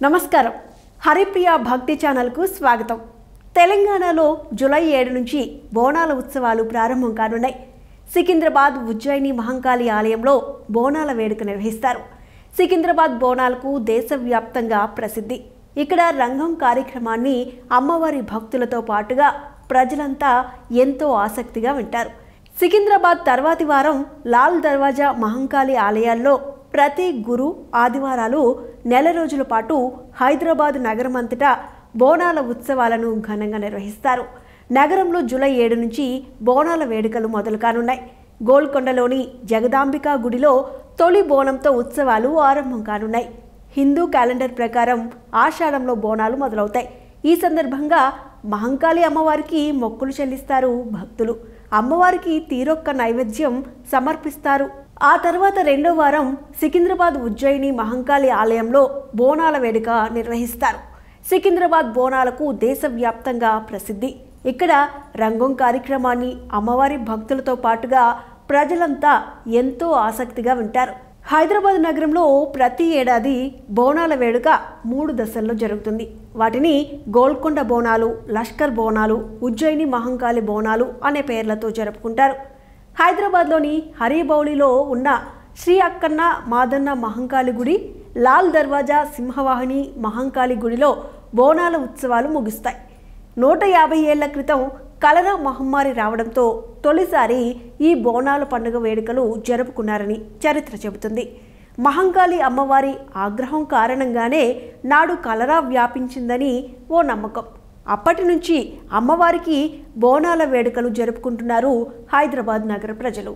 నమస్కారం. హరిప్రియ భక్తి ఛానల్కు స్వాగతం. తెలంగాణలో జూలై 7 నుంచి బోనాల ఉత్సవాలు ప్రారంభం కానున్నాయి. సికింద్రాబాద్ ఉజ్జయిని మహంకాళి ఆలయంలో బోనాల వేడుక నిర్వహిస్తారు. సికింద్రాబాద్ బోనాలకు దేశవ్యాప్తంగా ప్రసిద్ధి. ఇక్కడ రంగం కార్యక్రమాన్ని అమ్మవారి భక్తులతో పాటుగా ప్రజలంతా ఎంతో ఆసక్తిగా వింటారు. సికింద్రాబాద్ తర్వాతి వారం లాల్ దర్వాజా మహంకాళి ఆలయాల్లో ప్రతి గురు ఆదివారాలు నెల రోజుల పాటు హైదరాబాద్ నగరమంతటా బోనాల ఉత్సవాలను ఘనంగా నిర్వహిస్తారు. నగరంలో జూలై 7 నుంచి బోనాల వేడుకలు మొదలు కానున్నాయి. గోల్కొండలోని జగదాంబికా గుడిలో తొలి బోనంతో ఉత్సవాలు ఆరంభం కానున్నాయి. హిందూ క్యాలెండర్ ప్రకారం ఆషాఢంలో బోనాలు మొదలవుతాయి. ఈ సందర్భంగా మహంకాళి అమ్మవారికి మొక్కులు చెల్లిస్తారు భక్తులు. అమ్మవారికి తీరొక్క నైవేద్యం సమర్పిస్తారు. ఆ తర్వాత రెండో వారం సికింద్రాబాద్ ఉజ్జయిని మహంకాళి ఆలయంలో బోనాల వేడుక నిర్వహిస్తారు. సికింద్రాబాద్ బోనాలకు దేశవ్యాప్తంగా ప్రసిద్ధి. ఇక్కడ రంగం కార్యక్రమాన్ని అమ్మవారి భక్తులతో పాటుగా ప్రజలంతా ఎంతో ఆసక్తిగా వింటారు. హైదరాబాద్ నగరంలో ప్రతి ఏడాది బోనాల వేడుక 3 దశల్లో జరుగుతుంది. వాటిని గోల్కొండ బోనాలు, లష్కర్ బోనాలు, ఉజ్జయిని మహంకాళి బోనాలు అనే పేర్లతో జరుపుకుంటారు. హైదరాబాద్లోని హరిబౌలిలో ఉన్న శ్రీ అక్కన్న మాదన్న మహంకాళి గుడి, లాల్ దర్వాజా సింహవాహిని మహంకాళి గుడిలో బోనాల ఉత్సవాలు ముగుస్తాయి. 150 ఏళ్ల క్రితం కలరా మహమ్మారి రావడంతో తొలిసారి ఈ బోనాల పండుగ వేడుకలు జరుపుకున్నారని చరిత్ర చెబుతుంది. మహంకాళి అమ్మవారి ఆగ్రహం కారణంగానే నాడు కలరా వ్యాపించిందని ఓ నమ్మకం. అప్పటి నుంచి అమ్మవారికి బోనాల వేడుకలు జరుపుకుంటున్నారు హైదరాబాద్ నగర ప్రజలు.